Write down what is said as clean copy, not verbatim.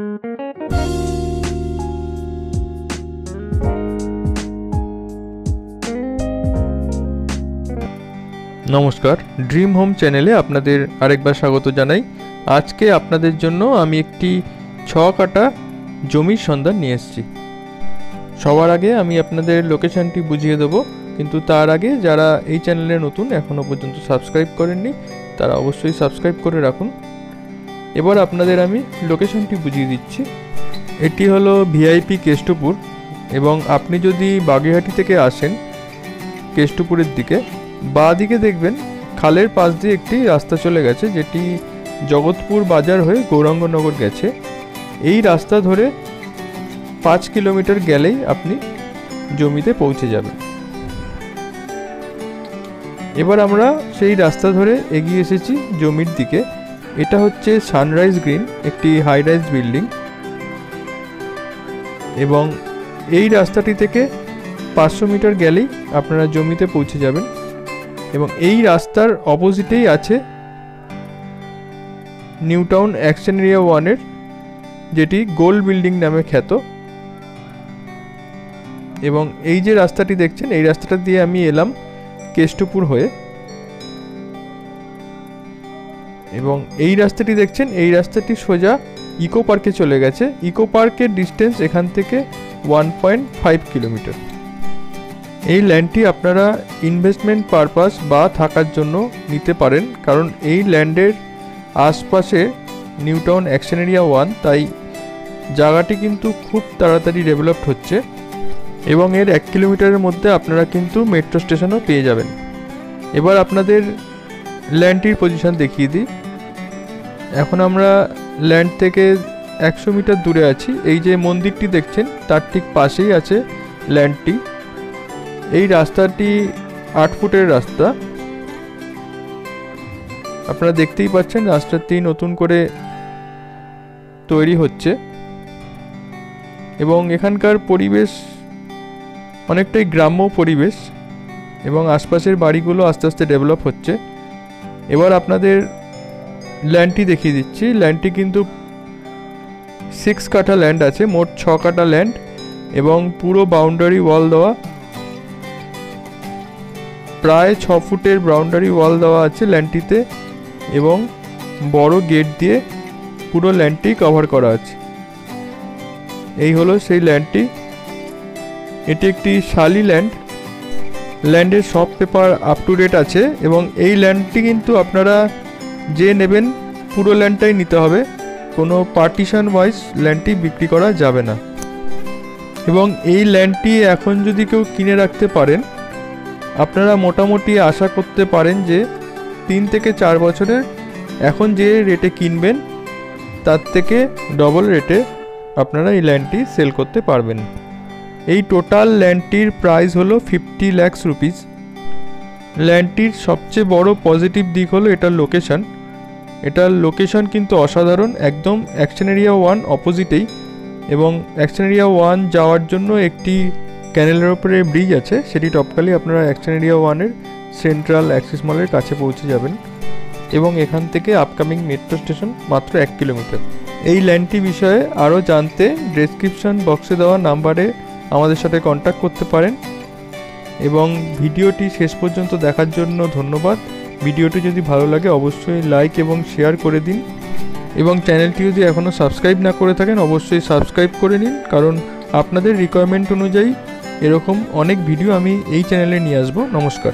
নমস্কার, dream home চ্যানেলে আপনাদের আরেকবার স্বাগত জানাই। আজকে আপনাদের জন্য আমি একটি 6 কাঠা জমির সন্ধান নিয়ে এসেছি। সবার আগে আমি আপনাদের লোকেশনটি বুঝিয়ে দেবো, কিন্তু তার আগে যারা এই চ্যানেলে নতুন এখনও পর্যন্ত সাবস্ক্রাইব করেননি তারা অবশ্যই সাবস্ক্রাইব করে রাখুন। এবার আপনাদের আমি লোকেশনটি বুঝিয়ে দিচ্ছি। এটি হলো ভিআইপি কেষ্টপুর, এবং আপনি যদি বাগেরহাটি থেকে আসেন কেষ্টপুরের দিকে, বাঁ দিকে দেখবেন খালের পাশ দিয়ে একটি রাস্তা চলে গেছে, যেটি জগৎপুর বাজার হয়ে গৌরাঙ্গনগর গেছে। এই রাস্তা ধরে 5 কিলোমিটার গেলেই আপনি জমিতে পৌঁছে যাবেন। এবার আমরা সেই রাস্তা ধরে এগিয়ে এসেছি জমির দিকে। এটা হচ্ছে সানরাইজ গ্রিন, একটি হাই রাইজ বিল্ডিং, এবং এই রাস্তাটি থেকে 500 মিটার গেলেই আপনারা জমিতে পৌঁছে যাবেন। এবং এই রাস্তার অপোজিটেই আছে নিউ টাউন অ্যাকশন এরিয়া 1-এর, যেটি গোল্ড বিল্ডিং নামে খ্যাত। এবং এই যে রাস্তাটি দেখছেন, এই রাস্তাটা দিয়ে আমি এলাম কেষ্টপুর হয়ে, এবং এই রাস্তাটি দেখছেন, এই রাস্তাটি সোজা ইকো পার্কে চলে গেছে। ইকো পার্কের ডিস্টেন্স এখান থেকে 1.5 কিলোমিটার। এই ল্যান্ডটি আপনারা ইনভেস্টমেন্ট পারপাস বা থাকার জন্য নিতে পারেন, কারণ এই ল্যান্ডের আশপাশে নিউ টাউন অ্যাকশন এরিয়া 1, তাই জায়গাটি কিন্তু খুব তাড়াতাড়ি ডেভেলপড হচ্ছে। এবং এর 1 কিলোমিটারের মধ্যে আপনারা কিন্তু মেট্রো স্টেশনও পেয়ে যাবেন। এবার আপনাদের ল্যান্ডটির পজিশন দেখিয়ে দিই। এখন আমরা ল্যান্ড থেকে 100 মিটার দূরে আছি। এই যে মন্দিরটি দেখছেন তার ঠিক পাশেই আছে ল্যান্ডটি। এই রাস্তাটি 8 ফুটের রাস্তা, আপনারা দেখতেই পাচ্ছেন। রাস্তাটি নতুন করে তৈরি হচ্ছে, এবং এখানকার পরিবেশ অনেকটাই গ্রাম্য পরিবেশ, এবং আশপাশের বাড়িগুলো আস্তে আস্তে ডেভেলপ হচ্ছে। এবার আপনাদের ল্যান্ডটি দেখিয়ে দিচ্ছি। ল্যান্ডটি কিন্তু 6 কাঠা ল্যান্ড আছে, মোট 6 কাঠা ল্যান্ড, এবং পুরো বাউন্ডারি ওয়াল দেওয়া, প্রায় 6 ফুটের বাউন্ডারি ওয়াল দেওয়া আছে ল্যান্ডটিতে, এবং বড় গেট দিয়ে পুরো ল্যান্ডটি কভার করা আছে। এই হলো সেই ল্যান্ডটি। এটি একটি শালি ল্যান্ড। ল্যান্ডের সব পেপার আপ টু ডেট আছে, এবং এই ল্যান্ডটি কিন্তু আপনারা যে নেবেন পুরো ল্যান্ডটাই নিতে হবে, কোনো পার্টিশন ওয়াইজ ল্যান্ডটি বিক্রি করা যাবে না। এবং এই ল্যান্ডটি এখন যদি কেউ কিনে রাখতে পারেন, আপনারা মোটামুটি আশা করতে পারেন যে 3 থেকে 4 বছরের এখন যে রেটে কিনবেন তার থেকে ডবল রেটে আপনারা এই ল্যান্ডটি সেল করতে পারবেন। এই টোটাল ল্যান্ডটির প্রাইস হলো 50 লাখ রুপিস। ল্যান্ডটির সবচেয়ে বড় পজিটিভ দিক হলো এটার লোকেশন। এটার লোকেশন কিন্তু অসাধারণ, একদম অ্যাকশন এরিয়া 1 অপোজিটেই, এবং অ্যাকশন এরিয়া 1 যাওয়ার জন্য একটি ক্যানেলের ওপরে ব্রিজ আছে, সেটি টপকালি আপনারা অ্যাকশন এরিয়া 1-এর সেন্ট্রাল অ্যাক্সিস মলের কাছে পৌঁছে যাবেন। এবং এখান থেকে আপকামিং মেট্রো স্টেশন মাত্র 1 কিলোমিটার। এই ল্যান্ডটি বিষয়ে আরও জানতে ডেসক্রিপশন বক্সে দেওয়া নাম্বারে আমাদের সাথে কন্ট্যাক্ট করতে পারেন। এবং ভিডিওটি শেষ পর্যন্ত দেখার জন্য ধন্যবাদ। ভিডিওটি যদি ভালো লাগে অবশ্যই লাইক এবং শেয়ার করে দিন, এবং চ্যানেলটি যদি এখনও সাবস্ক্রাইব না করে থাকেন অবশ্যই সাবস্ক্রাইব করে নিন, কারণ আপনাদের রিকোয়ারমেন্ট অনুযায়ী এরকম অনেক ভিডিও আমি এই চ্যানেলে নিয়ে আসবো। নমস্কার।